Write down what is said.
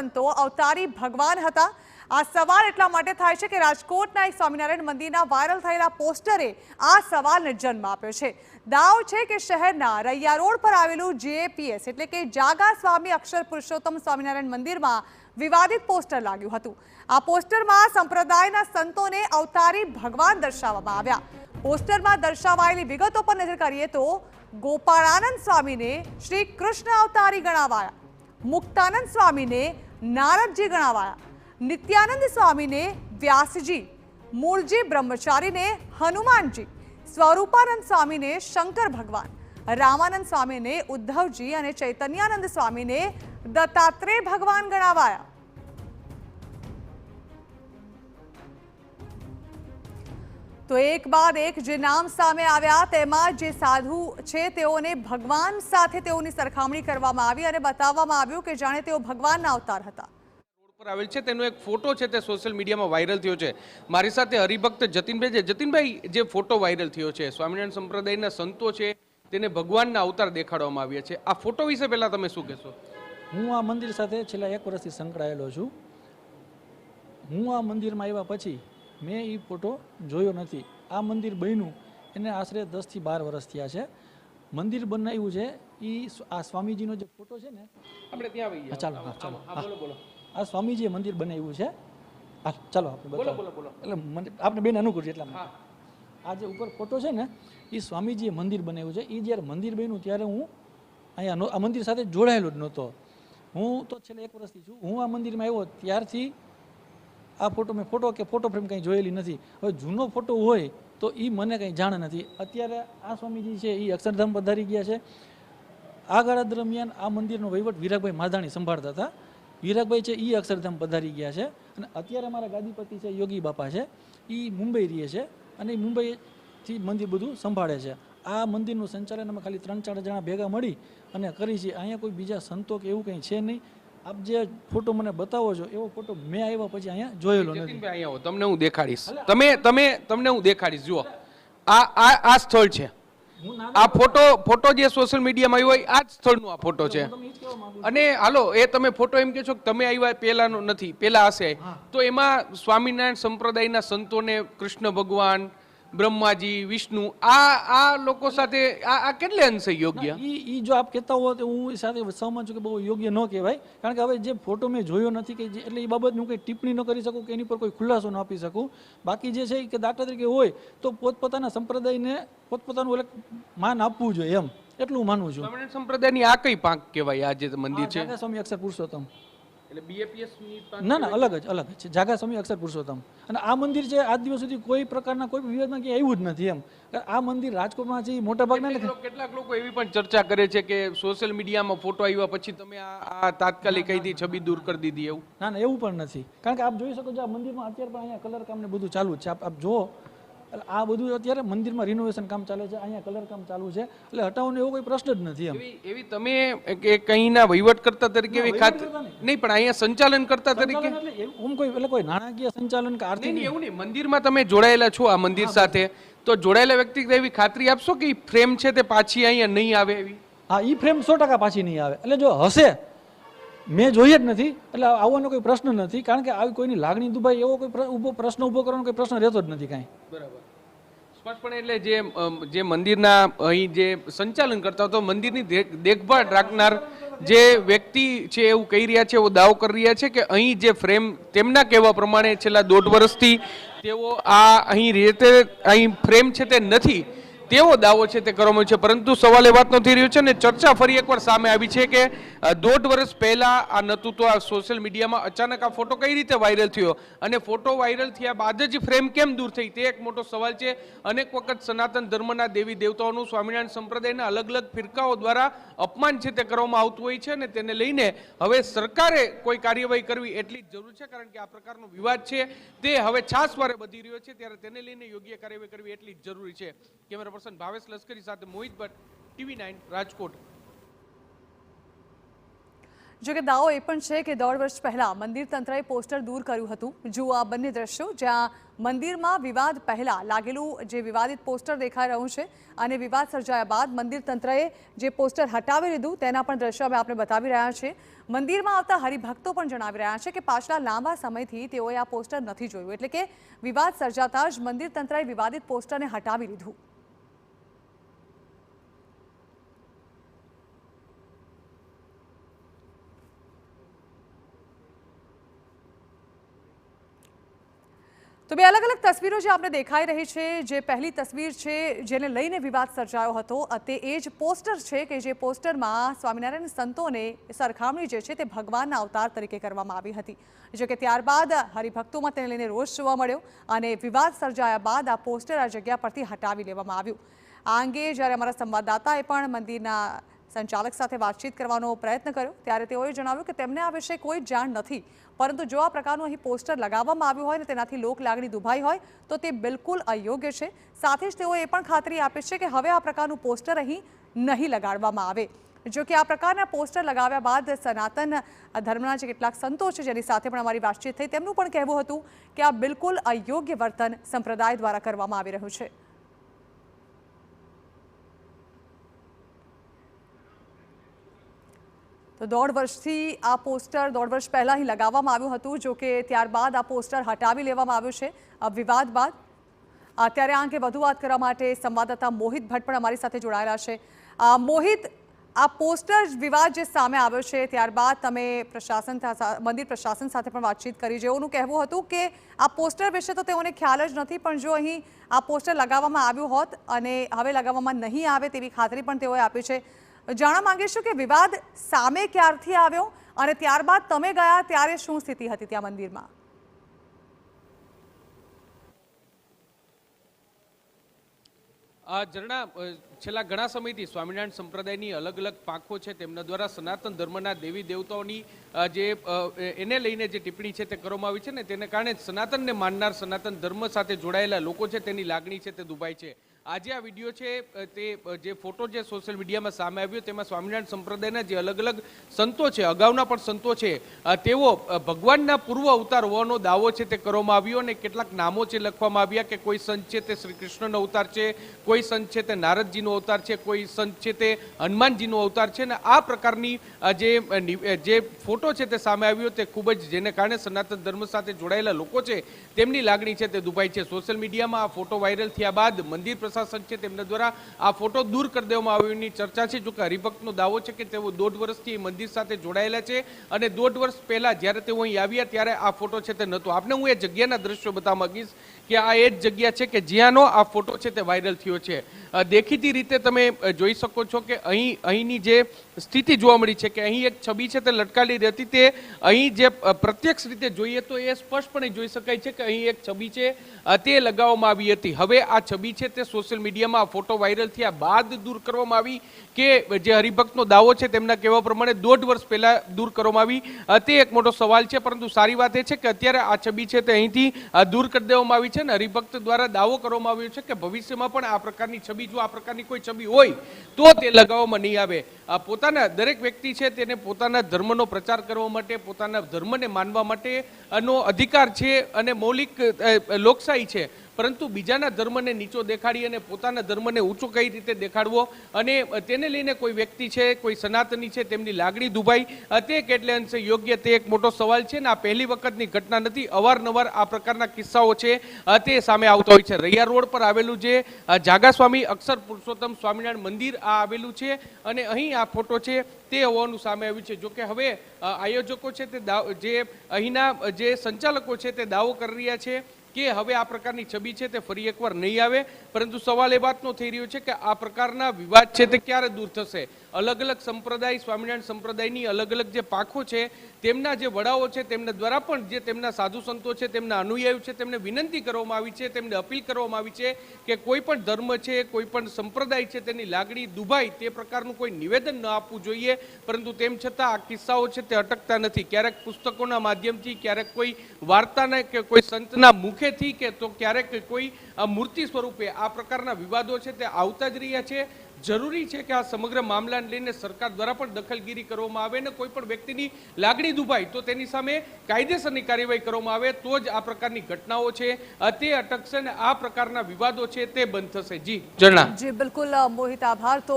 સંતો અવતારી ભગવાન હતા? આ સવાલ એટલા માટે થાય છે કે રાજકોટના એક સ્વામિનારાયણ મંદિરના વાયરલ થયેલા પોસ્ટરે આ સવાલને જન્મ આપ્યો છે. દાવ છે કે શહેરના રૈયા રોડ પર આવેલું JPS એટલે કે જાગા સ્વામી અક્ષર પુરુષોત્તમ સ્વામિનારાયણ મંદિરમાં વિવાદિત પોસ્ટર લાગ્યું હતું. આ પોસ્ટરમાં સંપ્રદાયના સંતોને અવતારી ભગવાન દર્શાવવામાં આવ્યા. પોસ્ટરમાં દર્શાવાયેલી વિગતો પર નજર કરીએ તો ગોપાળાનંદ સ્વામીને શ્રી કૃષ્ણ અવતારી ગણાવાયા, મુક્તાનંદ સ્વામીને નારદજી ગણાવાયા, નિત્યાનંદ સ્વામીને વ્યાસજી, મૂળજી બ્રહ્મચારીને હનુમાનજી, સ્વરૂપાનંદ સ્વામીને શંકર ભગવાન, રામાનંદ સ્વામીને ઉદ્ધવજી અને ચૈતન્યાનંદ સ્વામીને દત્તાત્રેય ભગવાન ગણાવાયા. તો એક બાદ એક જે નામ સામે આવ્યા તેમાં જે સાધુ છે તેઓને ભગવાન સાથે તેઓની સરખામણી કરવામાં આવી અને બતાવવામાં આવ્યું કે જાણે તેઓ ભગવાનના અવતાર હતા. રોડ પર આવેલ છે તેનો એક ફોટો છે તે સોશિયલ મીડિયામાં વાયરલ થયો છે. મારી સાથે હરિભક્ત જતીનભાઈ છે. જતીનભાઈ, જે ફોટો વાયરલ થયો છે, સ્વામિનારાયણ સંપ્રદાયના સંતો છે તેને ભગવાનના અવતાર દેખાડવામાં આવ્યા છે, આ ફોટો વિશે પહેલા તમે શું કહેશો? હું આ મંદિર સાથે છેલ્લા 1 વર્ષથી સંકળાયેલો છું. હું આ મંદિરમાં આવ્યા પછી મેં એ ફોટો જોયો નથી. આ મંદિર બન્યું એને આશરે 10 થી 12 વર્ષ થયા છે. મંદિર બનાવ્યું છે એ આ સ્વામીજીનો જે ફોટો છે ને, આપણે ત્યાં આવીએ. ચાલો ચાલો બોલો બોલો. આ સ્વામીજીએ મંદિર બનાવ્યું છે. ચાલો આપણે બોલો બોલો બોલો. એટલે આપણે બેન અનુકૂળ છે એટલા માટે. આ જે ઉપર ફોટો છે ને એ સ્વામીજીએ મંદિર બનાવ્યું છે. એ જ્યારે મંદિર બન્યું ત્યારે હું અહીંયા આ મંદિર સાથે જોડાયેલો જ નહોતો. હું તો છેલ્લા 1 વર્ષથી છું. હું આ મંદિરમાં આવ્યો ત્યારથી આ ફોટો મેં ફોટો ફ્રેમ કંઈ જોયેલી નથી. હવે જૂનો ફોટો હોય તો એ મને કંઈ જાણ નથી. અત્યારે આ સ્વામીજી છે એ અક્ષરધામ પધારી ગયા છે. આ ગાળા દરમિયાન આ મંદિરનો વહીવટ વિરાગભાઈ માધાણી સંભાળતા હતા. વિરાગભાઈ છે એ અક્ષરધામ પધારી ગયા છે અને અત્યારે અમારા ગાદીપતિ છે યોગી બાપા છે એ મુંબઈ રહે છે અને એ મુંબઈથી મંદિર બધું સંભાળે છે. આ મંદિરનું સંચાલન અમે ખાલી 3-4 જણા ભેગા મળી અને કરી છે. અહીંયા કોઈ બીજા સંતો કે એવું કંઈ છે નહીં. આપ જે ફોટો મને બતાવો છો એવો ફોટો મેં આવ્યા પછી અહીંયા જોયેલો નથી. અહીંયા આવો, તમને હું દેખાડીશ. તમને હું દેખાડીશ. જુઓ, આ સ્થળ છે. આ ફોટો જે સોશિયલ મીડિયામાં આવ્યો હોય આ જ સ્થળનો આ ફોટો છે. અને હાલો, એ તમે ફોટો એમ કે છો કે તમે આવ્યા પહેલાનો નથી, પહેલા હશે, તો એમાં સ્વામિનારાયણ સંપ્રદાયના સંતોને કૃષ્ણ ભગવાન, બ્રહ્માજી, વિષ્ણુ આ લોકો સાથે આ કેટલે અંશે યોગ્ય? ઈ જો આપ કહેતા હો તો હું સાથે સહમત છું કે બહુ યોગ્ય ન કહેવાય. કારણ કે હવે જે ફોટો મેં જોયો નથી કે એટલે એ બાબત હું કંઈ ટિપ્પણી ન કરી શકું કે એની પર કોઈ ખુલાસો ન આપી શકું. બાકી જે છે કે દાખલા તરીકે હોય તો પોતપોતાના સંપ્રદાયને પોતપોતાનું માન આપવું જોઈએ, એમ એટલું હું માનું છું. સ્વામિનારાયણ સંપ્રદાયની આ કઈ પાંખ કહેવાય? આ જે મંદિર છે જાગા સ્વામી અક્ષર પુરુષોત્તમ. એટલે BAPS ની ના, અલગ જ છે. જાગા સ્વામી અક્ષર પુરુષોત્તમ. અને આ મંદિર છે આજ દિવસ સુધી કોઈ પ્રકારના કોઈ વિવાદમાં ક્યાંય આવ્યું જ નથી. એમ આ મંદિર રાજકોટમાં છે મોટા ભાગના કેટલાક લોકો એવી પણ ચર્ચા કરે છે કે સોશિયલ મીડિયામાં ફોટો આવ્યા પછી તમે આ તાત્કાલિક કઈથી છબી દૂર કરી દીધી એવું? ના, એવું પણ નથી. કારણ કે આપ જોઈ શકો છો આ મંદિરમાં અત્યારે પણ અહીંયા કલર કામ ને બધું ચાલુ જ છે. આપ જુઓ, એટલે આ બધું અત્યારે મંદિરમાં રિનોવેશન કામ ચાલે છે, અહીંયા કલર કામ ચાલુ છે, એટલે હટાવવાનો એવો કોઈ પ્રશ્ન જ નથી. એમ એવી તમે કઈના વહીવટકર્તા તરીકે એવી ખાતરી નહીં, પણ અહીંયા સંચાલન કરતા તરીકે એટલે કોઈ નાણાકીય સંચાલન કે આર્થિક એવું નહીં. મંદિરમાં તમે જોડાયેલા છો આ મંદિર સાથે, તો જોડાયેલા વ્યક્તિ એવી ખાતરી આપશો કે ફ્રેમ છે તે પાછી અહીંયા નહીં આવે એવી? હા, ઈ ફ્રેમ 100% પાછી નહીં આવે. એટલે જો હશે, મેં જોઈએ જ નથી, એટલે આવવાનો કોઈ પ્રશ્ન નથી. કારણ કે આવી કોઈની લાગણી દુભાઈ એવો કોઈ પ્રશ્ન ઊભો કરવાનો કોઈ પ્રશ્ન રહેતો જ નથી કાંઈ. બરાબર, સ્પષ્ટપણે. એટલે જે મંદિરના અહીં જે સંચાલન કરતા તો મંદિરની દેખભાળ રાખનાર જે વ્યક્તિ છે એવું કહી રહ્યા છે, એવો દાવો કરી રહ્યા છે કે અહીં જે ફ્રેમ તેમના કહેવા પ્રમાણે છેલ્લા 1.5 વર્ષથી તેઓ અહીં રહેતે અહીં ફ્રેમ છે તે નથી તેવો દાવો છે તે કરવામાં છે. પરંતુ સવાલ એ વાતનો થઈ રહ્યો છે અને ચર્ચા ફરી એકવાર સામે આવી છે કે 1.5 વર્ષ પહેલા આ નહોતું તો આ સોશિયલ મીડિયામાં અચાનક આ ફોટો કઈ રીતે વાયરલ થયો અને ફોટો વાયરલ થયા બાદ જ ફ્રેમ કેમ દૂર થઈ, તે એક મોટો સવાલ છે. અનેક વખત સનાતન ધર્મના દેવી દેવતાઓનું સ્વામિનારાયણ સંપ્રદાયના અલગ અલગ ફિરકાઓ દ્વારા અપમાન છે તે કરવામાં આવતું હોય છે અને તેને લઈને હવે સરકારે કોઈ કાર્યવાહી કરવી એટલી જ જરૂર છે. કારણ કે આ પ્રકારનો વિવાદ છે તે હવે છાસવારે વધી રહ્યો છે, ત્યારે તેને લઈને યોગ્ય કાર્યવાહી કરવી એટલી જ જરૂરી છે. કેમેરા પર્સન ભાવેશ લશ્કરી સાથે મોહિત ભટ્ટ, TV9 રાજકોટ. જો કે દાવો એ પણ છે કે 1.5 વર્ષ પહેલા મંદિર તંત્રએ પોસ્ટર દૂર કર્યું હતું. જુઓ આ બંને દ્રશ્યો, જ્યાં મંદિરમાં વિવાદ પહેલા લાગેલું જે વિવાદિત પોસ્ટર દેખાઈ રહ્યું છે અને વિવાદ સર્જાયા બાદ મંદિર તંત્રએ જે પોસ્ટર હટાવી લીધું તેના પણ દ્રશ્યો અમે આપણે બતાવી રહ્યા છીએ. મંદિરમાં આવતા હરિભક્તો પણ જણાવી રહ્યા છે કે પાછલા લાંબા સમયથી તેઓએ આ પોસ્ટર નથી જોયું, એટલે કે વિવાદ સર્જાતા જ મંદિર તંત્રએ વિવાદિત પોસ્ટરને હટાવી લીધું. તો બે અલગ અલગ તસવીરો જે આપણે દેખાઈ રહી છે, જે પહેલી તસવીર છે જેને લઈને વિવાદ સર્જાયો હતો તે એ જ પોસ્ટર છે કે જે પોસ્ટરમાં સ્વામિનારાયણ સંતોને સરખામણી જે છે તે ભગવાનના અવતાર તરીકે કરવામાં આવી હતી. જો કે ત્યારબાદ હરિભક્તોમાં તેને લઈને રોષ જોવા મળ્યો અને વિવાદ સર્જાયા બાદ આ પોસ્ટર આ જગ્યા પરથી હટાવી લેવામાં આવ્યું. આ અંગે જ્યારે અમારા સંવાદદાતાએ પણ મંદિરના સંચાલક સાથે વાતચીત કરવાનો પ્રયત્ન કર્યો ત્યારે તેઓએ જણાવ્યું કે તેમને આ વિશે કોઈ જાણ નથી, પરંતુ જો આ પ્રકારનું અહીં પોસ્ટર લગાવવામાં આવ્યું હોય ને તેનાથી લોક લાગણી દુભાઈ હોય તો તે બિલકુલ અયોગ્ય છે. સાથે જ તેઓએ એ પણ ખાતરી આપી છે કે હવે આ પ્રકારનું પોસ્ટર અહીં નહીં લગાડવામાં આવે. જો કે આ પ્રકારના પોસ્ટર લગાવ્યા બાદ સનાતન ધર્મના જે કેટલાક સંતો છે જેની સાથે પણ અમારી વાતચીત થઈ તેમનું પણ કહેવું હતું કે આ બિલકુલ અયોગ્ય વર્તન સંપ્રદાય દ્વારા કરવામાં આવી રહ્યું છે. તો 1.5 વર્ષથી આ પોસ્ટર 1.5 વર્ષ પહેલા અહીં લગાવવામાં આવ્યું હતું. જો કે ત્યારબાદ આ પોસ્ટર હટાવી લેવામાં આવ્યું છે વિવાદ બાદ. અત્યારે આ અંગે વધુ વાત કરવા માટે સંવાદદાતા મોહિત ભટ્ટ પણ અમારી સાથે જોડાયેલા છે. મોહિત, આ પોસ્ટર વિવાદ જે સામે આવ્યો છે ત્યારબાદ તમે મંદિર પ્રશાસન સાથે પણ વાતચીત કરી. જેઓનું કહેવું હતું કે આ પોસ્ટર વિશે તો તેઓને ખ્યાલ જ નથી, પણ જો અહીં આ પોસ્ટર લગાવવામાં આવ્યું હોત અને હવે લગાવવામાં નહીં આવે તેવી ખાતરી પણ તેઓએ આપી છે. જાણવા માંગીશું કે વિવાદ સામે ક્યારથી આવ્યો અને ત્યારબાદ તમે ગયા ત્યારે શું સ્થિતિ હતી ત્યાં મંદિરમાં? ઝરણા, છેલ્લા ઘણા સમયથી સ્વામિનારાયણ સંપ્રદાયની અલગ અલગ પાંખો છે તેમના દ્વારા સનાતન ધર્મના દેવી દેવતાઓની જે એને લઈને જે ટિપ્પણી છે તે કરવામાં આવી છે ને તેને કારણે સનાતનને માનનાર, સનાતન ધર્મ સાથે જોડાયેલા લોકો છે તેની લાગણી છે તે દુભાઈ છે. આજે આ વિડીયો છે તે જે ફોટો જે સોશિયલ મીડિયામાં સામે આવ્યો તેમાં સ્વામિનારાયણ સંપ્રદાયના જે અલગ અલગ સંતો છે, અગાઉના પણ સંતો છે, તેઓ ભગવાનના પૂર્વ અવતાર હોવાનો દાવો છે તે કરવામાં આવ્યો અને કેટલાક નામો છે લખવામાં આવ્યા કે કોઈ સંત છે તે શ્રી કૃષ્ણનો અવતાર છે, કોઈ સંત છે તે નારદજીનો અવતાર છે, કોઈ સંત છે તે હનુમાનજીનો અવતાર છે. અને આ પ્રકારની જે ફોટો છે તે સામે આવ્યો તે ખૂબ જ જેને કારણે સનાતન ધર્મ સાથે જોડાયેલા લોકો છે તેમની લાગણી છે તે દુભાઈ છે. સોશિયલ મીડિયામાં આ ફોટો વાયરલ થયા બાદ મંદિર પ્રશાસન છે તેમના દ્વારા આ ફોટો દૂર કરી દેવામાં આવ્યોની ચર્ચા છે. જો કે હરિભક્તનો દાવો છે કે તેઓ 1.5 વર્ષથી મંદિર સાથે જોડાયેલા છે અને 1.5 વર્ષ પહેલા જ્યારે તેઓ અહીં આવ્યા ત્યારે આ ફોટો છે તે નહોતો. આપને હું એ જગ્યાના દ્રશ્યો બતાવવા માંગીશ કે આ એ જ જગ્યા છે કે જ્યાંનો આ ફોટો છે તે વાયરલ થયો છે. દેખીતી રીતે તમે જોઈ શકો છો કે અહીંની જે સ્થિતિ જોવા મળી છે કે અહીં એક છબી છે તે લટકાયેલી રહેતી. તે અહીં જે પ્રત્યક્ષ રીતે જોઈએ તો એ સ્પષ્ટપણે જોઈ શકાય છે કે અહીં એક છબી છે તે લગાવવામાં આવી હતી. હવે આ છબી છે તે સોશિયલ મીડિયામાં ફોટો વાયરલ થયા બાદ દૂર કરવામાં આવી કે જે હરિભક્તનો દાવો છે તેમના કહેવા પ્રમાણે 1.5 વર્ષ પહેલા દૂર કરવામાં આવી, તે એક મોટો સવાલ છે. પરંતુ સારી વાત એ છે કે અત્યારે આ છબી છે તે અહીંથી દૂર કરી દેવામાં આવી છે અને હરિભક્ત દ્વારા દાવો કરવામાં આવ્યો છે કે ભવિષ્યમાં પણ આ પ્રકારની છબી, જો આ પ્રકારની કોઈ છબી હોય તો તે લગાવવામાં નહીં આવે. પોતાના દરેક વ્યક્તિ છે તેને પોતાના ધર્મનો પ્રચાર કરવા માટે, પોતાના ધર્મને માનવા માટેનો અધિકાર છે અને મૌલિક લોકશાહી છે. પરંતુ બીજાના ધર્મને નીચો દેખાડી અને પોતાના ધર્મને ઊંચો કઈ રીતે દેખાડવો અને તેને લઈને કોઈ વ્યક્તિ છે, કોઈ સનાતની છે તેમની લાગણી દુભાઈ, તે કેટલે અંશે યોગ્ય, તે એક મોટો સવાલ છે. ને આ પહેલી વખતની ઘટના નથી, અવારનવાર આ પ્રકારના કિસ્સાઓ છે તે સામે આવતા હોય છે. રૈયા રોડ પર આવેલું જે જાગા સ્વામી અક્ષર પુરુષોત્તમ સ્વામિનારાયણ મંદિર આ આવેલું છે અને અહીં આ ફોટો છે તે હોવાનું સામે આવ્યું છે. જોકે હવે આયોજકો છે તે જે અહીંના જે સંચાલકો છે તે દાવો કરી રહ્યા છે કે હવે આ પ્રકારની છબી છે તે ફરી એકવાર નહીં આવે. પરંતુ સવાલ એ વાતનો થઈ રહ્યો છે કે આ પ્રકારના વિવાદ છે તે ક્યારે દૂર થશે? અલગ અલગ સંપ્રદાય, સ્વામિનારાયણ સંપ્રદાયની અલગ અલગ જે પાંખો છે તેમના જે વડાઓ છે તેમના દ્વારા પણ જે તેમના સાધુ સંતો છે, તેમના અનુયાયીઓ છે, તેમને વિનંતી કરવામાં આવી છે, તેમને અપીલ કરવામાં આવી છે કે કોઈ પણ ધર્મ છે, કોઈ પણ સંપ્રદાય છે તેની લાગણી દુભાઈ તે પ્રકારનું કોઈ નિવેદન ન આપવું જોઈએ. પરંતુ તેમ છતાં આ કિસ્સાઓ છે તે અટકતા નથી. ક્યારેક પુસ્તકોના માધ્યમથી, ક્યારેક કોઈ વાર્તાના કે કોઈ સંતના મુખેથી કે તો ક્યારેક કોઈ મૂર્તિ સ્વરૂપે આ પ્રકારના વિવાદો છે તે આવતા જ રહ્યા છે. જરૂરી છે કે આ સમગ્ર મામલાને લઈને સરકાર દ્વારા પણ દખલગીરી કરવામાં આવે અને કોઈ પણ વ્યક્તિની લાગણી દુભાય તો તેની સામે કાયદેસરની કાર્યવાહી કરવામાં આવે તો જ આ પ્રકારની ઘટનાઓ છે તે અટકશે અને આ પ્રકારના વિવાદો છે તે બંધ થશે. જી જણા. જી બિલકુલ મોહિત, આભાર. તો